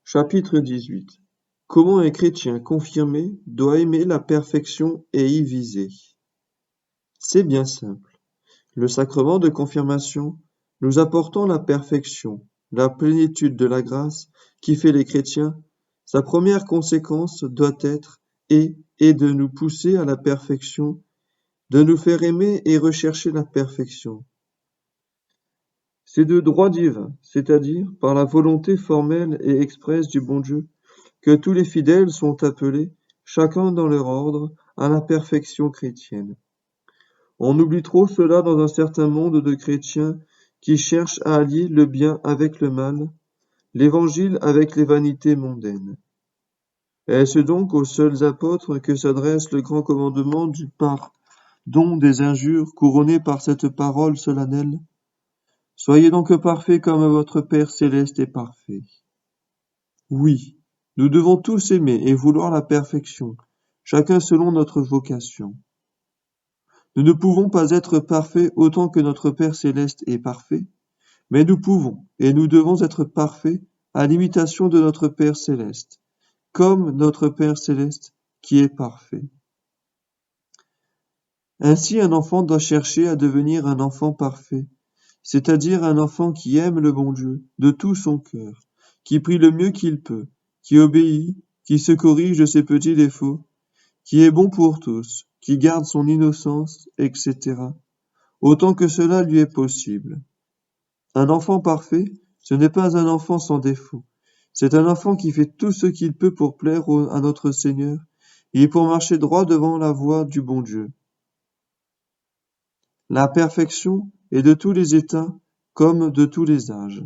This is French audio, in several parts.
Chapitre 18. Comment un chrétien confirmé doit aimer la perfection et y viser? C'est bien simple. Le sacrement de confirmation nous apportant la perfection, la plénitude de la grâce qui fait les chrétiens, sa première conséquence doit être et de nous pousser à la perfection, de nous faire aimer et rechercher la perfection. C'est de droit divin, c'est-à-dire par la volonté formelle et expresse du bon Dieu, que tous les fidèles sont appelés, chacun dans leur ordre, à la perfection chrétienne. On oublie trop cela dans un certain monde de chrétiens qui cherchent à allier le bien avec le mal, l'évangile avec les vanités mondaines. Est-ce donc aux seuls apôtres que s'adresse le grand commandement du pardon des injures couronné par cette parole solennelle? Soyez donc parfaits comme votre Père céleste est parfait. Oui, nous devons tous aimer et vouloir la perfection, chacun selon notre vocation. Nous ne pouvons pas être parfaits autant que notre Père céleste est parfait, mais nous pouvons et nous devons être parfaits à l'imitation de notre Père céleste, comme notre Père céleste qui est parfait. Ainsi, un enfant doit chercher à devenir un enfant parfait, c'est-à-dire un enfant qui aime le bon Dieu de tout son cœur, qui prie le mieux qu'il peut, qui obéit, qui se corrige de ses petits défauts, qui est bon pour tous, qui garde son innocence, etc., autant que cela lui est possible. Un enfant parfait, ce n'est pas un enfant sans défaut, c'est un enfant qui fait tout ce qu'il peut pour plaire à notre Seigneur et pour marcher droit devant la voie du bon Dieu. La perfection est de tous les états comme de tous les âges.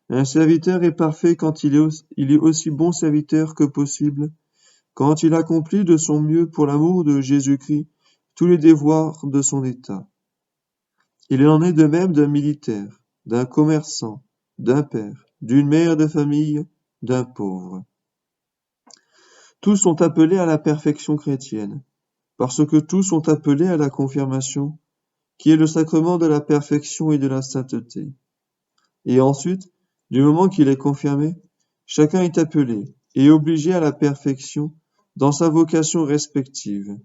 Un serviteur est parfait quand il est aussi bon serviteur que possible, quand il accomplit de son mieux pour l'amour de Jésus-Christ tous les devoirs de son état. Il en est de même d'un militaire, d'un commerçant, d'un père, d'une mère de famille, d'un pauvre. Tous sont appelés à la perfection chrétienne, parce que tous sont appelés à la confirmation, qui est le sacrement de la perfection et de la sainteté. Et ensuite, du moment qu'il est confirmé, chacun est appelé et obligé à la perfection dans sa vocation respective.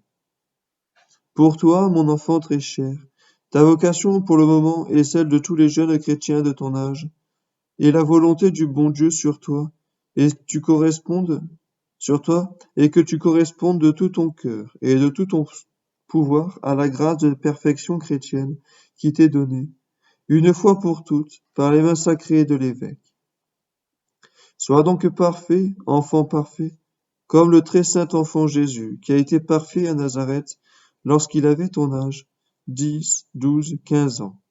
Pour toi, mon enfant très cher, ta vocation pour le moment est celle de tous les jeunes chrétiens de ton âge, et la volonté du bon Dieu sur toi, et que tu correspondes de tout ton cœur et de tout ton pouvoir à la grâce de perfection chrétienne qui t'est donnée, une fois pour toutes, par les mains sacrées de l'évêque. Sois donc parfait, enfant parfait, comme le très saint enfant Jésus, qui a été parfait à Nazareth lorsqu'il avait ton âge, 10, 12, 15 ans.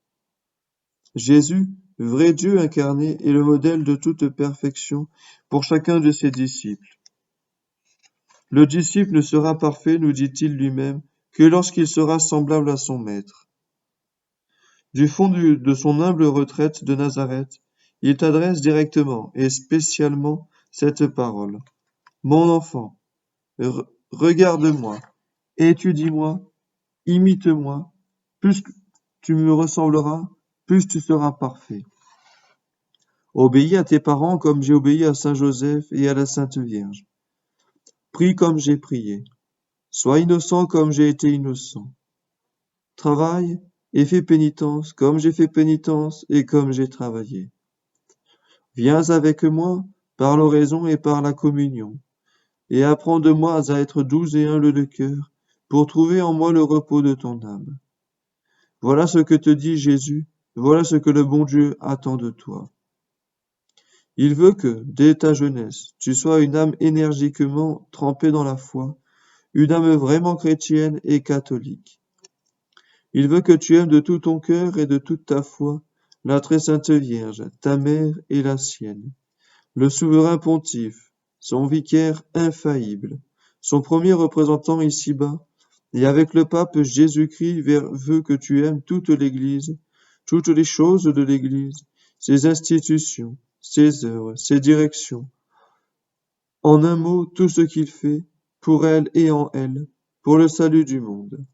Jésus, vrai Dieu incarné, est le modèle de toute perfection pour chacun de ses disciples. Le disciple ne sera parfait, nous dit-il lui-même, que lorsqu'il sera semblable à son maître. Du fond de son humble retraite de Nazareth, il t'adresse directement et spécialement cette parole. Mon enfant, regarde-moi, étudie-moi, imite-moi, plus tu me ressembleras, plus tu seras parfait. Obéis à tes parents comme j'ai obéi à Saint Joseph et à la Sainte Vierge. Prie comme j'ai prié. Sois innocent comme j'ai été innocent. Travaille et fais pénitence comme j'ai fait pénitence et comme j'ai travaillé. Viens avec moi par l'oraison et par la communion, et apprends de moi à être doux et humble de cœur, pour trouver en moi le repos de ton âme. Voilà ce que te dit Jésus, voilà ce que le bon Dieu attend de toi. Il veut que, dès ta jeunesse, tu sois une âme énergiquement trempée dans la foi, une âme vraiment chrétienne et catholique. Il veut que tu aimes de tout ton cœur et de toute ta foi la très sainte Vierge, ta mère et la sienne, le souverain pontife, son vicaire infaillible, son premier représentant ici-bas, et avec le pape Jésus-Christ veut que tu aimes toute l'Église, toutes les choses de l'Église, ses institutions, ses œuvres, ses directions. En un mot, tout ce qu'il fait, pour elle et en elle, pour le salut du monde.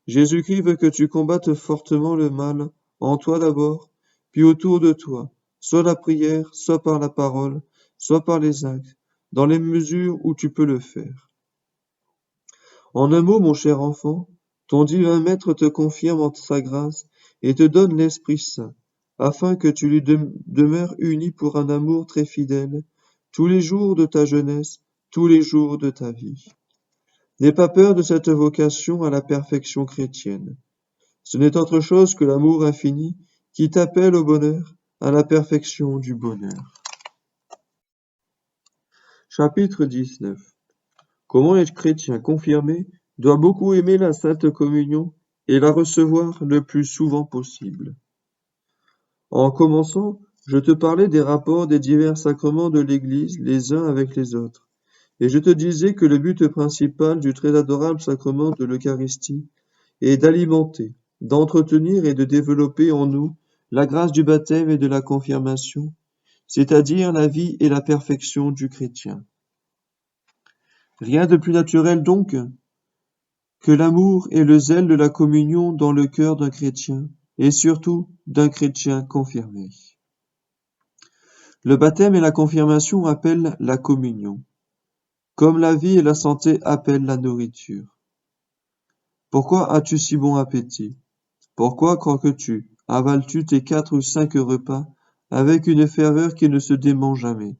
Jésus-Christ veut que tu combattes fortement le mal, en toi d'abord, puis autour de toi, soit la prière, soit par la parole, soit par les actes, dans les mesures où tu peux le faire. En un mot, mon cher enfant, ton divin Maître te confirme en sa grâce et te donne l'Esprit Saint, afin que tu lui demeures uni pour un amour très fidèle, tous les jours de ta jeunesse, tous les jours de ta vie. N'aie pas peur de cette vocation à la perfection chrétienne. Ce n'est autre chose que l'amour infini qui t'appelle au bonheur, à la perfection du bonheur. Chapitre 19. Comment être chrétien confirmé doit beaucoup aimer la Sainte Communion et la recevoir le plus souvent possible. En commençant, je te parlais des rapports des divers sacrements de l'Église les uns avec les autres, et je te disais que le but principal du très adorable sacrement de l'Eucharistie est d'alimenter, d'entretenir et de développer en nous la grâce du baptême et de la confirmation, c'est-à-dire la vie et la perfection du chrétien. Rien de plus naturel donc que l'amour et le zèle de la communion dans le cœur d'un chrétien, et surtout d'un chrétien confirmé. Le baptême et la confirmation appellent la communion, comme la vie et la santé appellent la nourriture. Pourquoi as-tu si bon appétit? Pourquoi croques-tu, avales-tu tes 4 ou 5 repas avec une ferveur qui ne se dément jamais?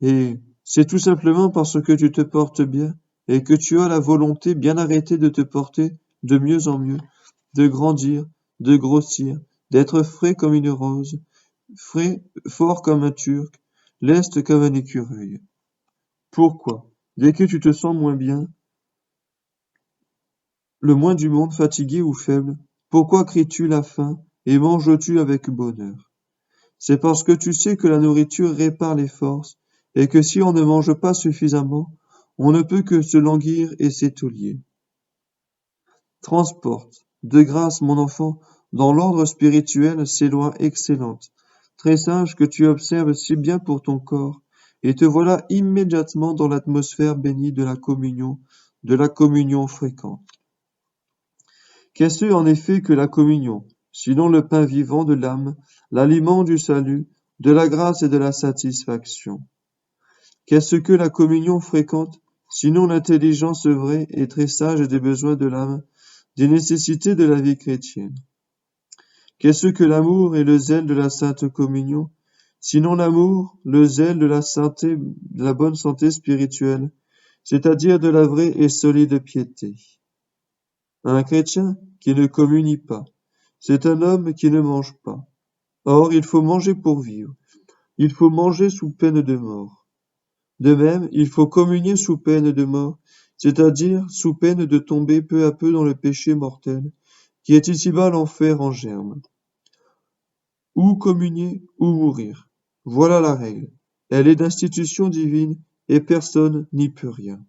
Et c'est tout simplement parce que tu te portes bien et que tu as la volonté bien arrêtée de te porter de mieux en mieux, de grandir, de grossir, d'être frais comme une rose, frais, fort comme un turc, leste comme un écureuil. Pourquoi, dès que tu te sens moins bien, le moins du monde fatigué ou faible, pourquoi cries-tu la faim et manges-tu avec bonheur? C'est parce que tu sais que la nourriture répare les forces et que si on ne mange pas suffisamment, on ne peut que se languir et s'étouiller. Transporte, de grâce, mon enfant, dans l'ordre spirituel ces lois excellentes, très sages que tu observes si bien pour ton corps, et te voilà immédiatement dans l'atmosphère bénie de la communion fréquente. Qu'est-ce en effet que la communion, sinon le pain vivant de l'âme, l'aliment du salut, de la grâce et de la satisfaction? Qu'est-ce que la communion fréquente, sinon l'intelligence vraie et très sage des besoins de l'âme, des nécessités de la vie chrétienne? Qu'est-ce que l'amour et le zèle de la sainte communion, sinon l'amour, le zèle de la bonne santé spirituelle, c'est-à-dire de la vraie et solide piété? Un chrétien qui ne communie pas, c'est un homme qui ne mange pas. Or, il faut manger pour vivre. Il faut manger sous peine de mort. De même, il faut communier sous peine de mort, c'est-à-dire sous peine de tomber peu à peu dans le péché mortel, qui est ici-bas l'enfer en germe. Ou communier, ou mourir. Voilà la règle. Elle est d'institution divine, et personne n'y peut rien.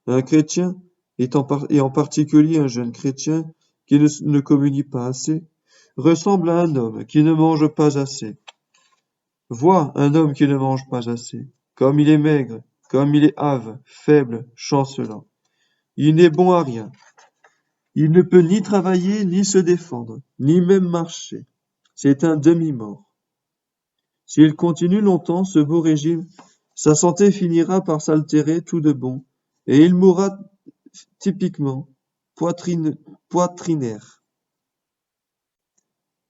Un chrétien, et en particulier un jeune chrétien, qui ne communie pas assez, ressemble à un homme qui ne mange pas assez. Vois un homme qui ne mange pas assez, comme il est maigre, comme il est hâve, faible, chancelant. Il n'est bon à rien. Il ne peut ni travailler, ni se défendre, ni même marcher. C'est un demi-mort. S'il continue longtemps ce beau régime, sa santé finira par s'altérer tout de bon, et il mourra typiquement poitrinaire.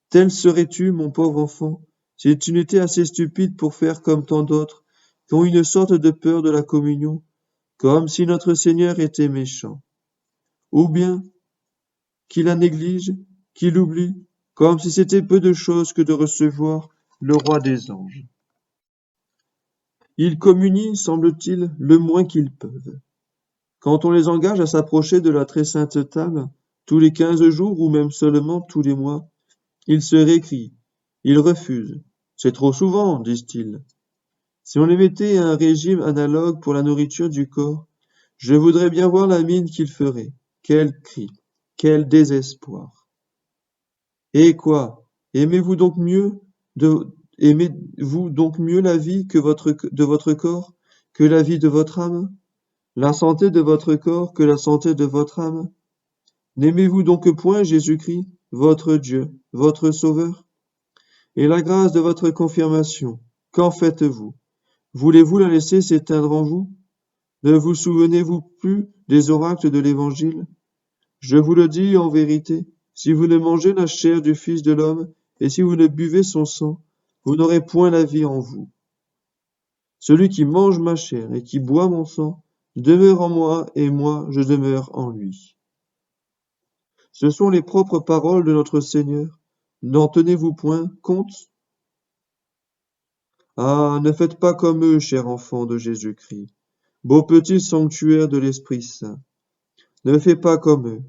Tel serais-tu, mon pauvre enfant, si tu n'étais assez stupide pour faire comme tant d'autres, qui ont une sorte de peur de la communion, comme si notre Seigneur était méchant, ou bien qu'il la néglige, qu'il oublie, comme si c'était peu de chose que de recevoir le roi des anges. Ils communient, semble-t-il, le moins qu'ils peuvent. Quand on les engage à s'approcher de la très sainte table, tous les 15 jours ou même seulement tous les mois, ils se récrient, ils refusent. C'est trop souvent, disent-ils. Si on les mettait à un régime analogue pour la nourriture du corps, je voudrais bien voir la mine qu'ils feraient. Quel cri, quel désespoir. Et quoi? Aimez-vous donc mieux la vie de votre corps que la vie de votre âme? La santé de votre corps que la santé de votre âme? N'aimez-vous donc point Jésus-Christ, votre Dieu, votre Sauveur? Et la grâce de votre confirmation, Qu'en faites-vous? Voulez-vous la laisser s'éteindre en vous? Ne vous souvenez-vous plus des oracles de l'Évangile? Je vous le dis en vérité, si vous ne mangez la chair du Fils de l'homme, et si vous ne buvez son sang, vous n'aurez point la vie en vous. Celui qui mange ma chair et qui boit mon sang demeure en moi, et moi je demeure en lui. Ce sont les propres paroles de notre Seigneur. N'en tenez-vous point compte? Ah, ne faites pas comme eux, chers enfants de Jésus-Christ, beau petit sanctuaire de l'Esprit Saint. Ne fais pas comme eux.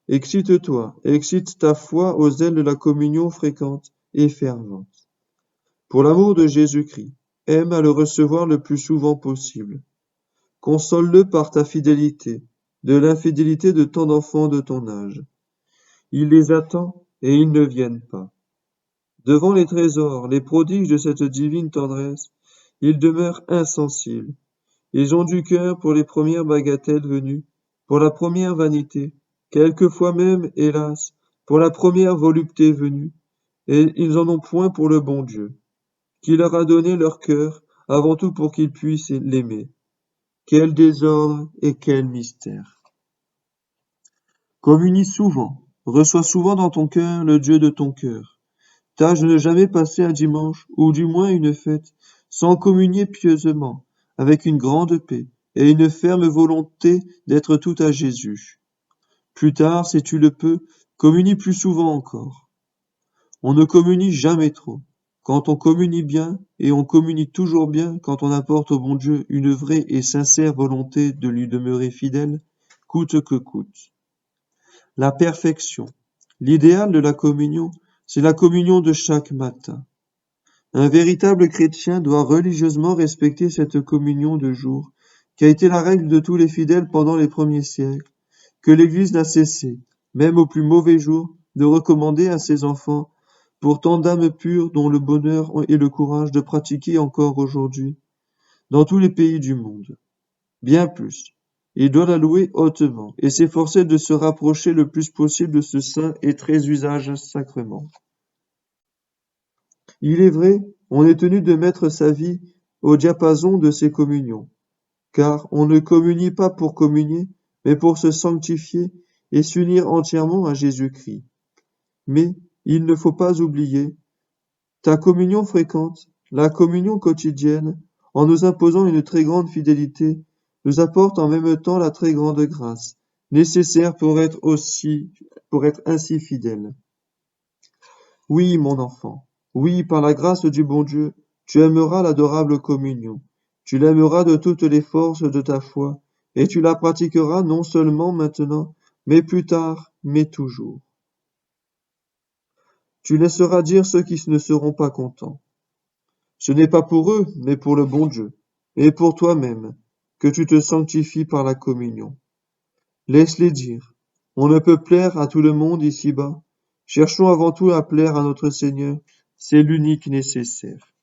Excite-toi, excite ta foi aux ailes de la communion fréquente et fervente. Pour l'amour de Jésus-Christ, aime à le recevoir le plus souvent possible. Console-le par ta fidélité, de l'infidélité de tant d'enfants de ton âge. Il les attend et ils ne viennent pas. Devant les trésors, les prodiges de cette divine tendresse, ils demeurent insensibles. Ils ont du cœur pour les premières bagatelles venues, pour la première vanité, quelquefois même, hélas, pour la première volupté venue, et ils en ont point pour le bon Dieu, qui leur a donné leur cœur, avant tout pour qu'ils puissent l'aimer. Quel désordre et quel mystère! Communie souvent, reçois souvent dans ton cœur le Dieu de ton cœur. Tâche de ne jamais passer un dimanche, ou du moins une fête, sans communier pieusement, avec une grande paix, et une ferme volonté d'être tout à Jésus. Plus tard, si tu le peux, communie plus souvent encore. On ne communie jamais trop. Quand on communie bien, et on communie toujours bien quand on apporte au bon Dieu une vraie et sincère volonté de lui demeurer fidèle, coûte que coûte. La perfection, l'idéal de la communion, c'est la communion de chaque matin. Un véritable chrétien doit religieusement respecter cette communion de jour, qui a été la règle de tous les fidèles pendant les premiers siècles, que l'Église n'a cessé, même aux plus mauvais jours, de recommander à ses enfants, pour tant d'âmes pures dont le bonheur et le courage de pratiquer encore aujourd'hui, dans tous les pays du monde. Bien plus, il doit la louer hautement et s'efforcer de se rapprocher le plus possible de ce saint et très usage sacrement. Il est vrai, on est tenu de mettre sa vie au diapason de ces communions, car on ne communie pas pour communier, mais pour se sanctifier et s'unir entièrement à Jésus-Christ. Mais il ne faut pas oublier ta communion fréquente, la communion quotidienne, en nous imposant une très grande fidélité, nous apporte en même temps la très grande grâce, nécessaire pour être ainsi fidèle. Oui, mon enfant, oui, par la grâce du bon Dieu, tu aimeras l'adorable communion. Tu l'aimeras de toutes les forces de ta foi, et tu la pratiqueras non seulement maintenant, mais plus tard, mais toujours. Tu laisseras dire ceux qui ne seront pas contents. Ce n'est pas pour eux, mais pour le bon Dieu, et pour toi-même, que tu te sanctifies par la communion. Laisse-les dire. On ne peut plaire à tout le monde ici-bas. Cherchons avant tout à plaire à notre Seigneur, c'est l'unique nécessaire.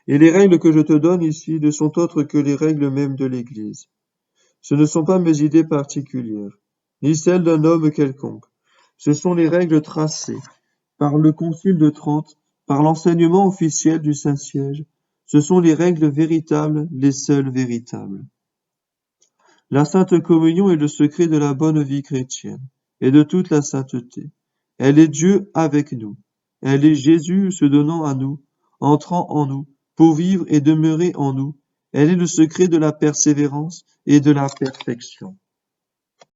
Et les règles que je te donne ici ne sont autres que les règles mêmes de l'Église. Ce ne sont pas mes idées particulières, ni celles d'un homme quelconque. Ce sont les règles tracées par le Concile de Trente, par l'enseignement officiel du Saint-Siège. Ce sont les règles véritables, les seules véritables. La Sainte Communion est le secret de la bonne vie chrétienne et de toute la sainteté. Elle est Dieu avec nous. Elle est Jésus se donnant à nous, entrant en nous, pour vivre et demeurer en nous. Elle est le secret de la persévérance et de la perfection.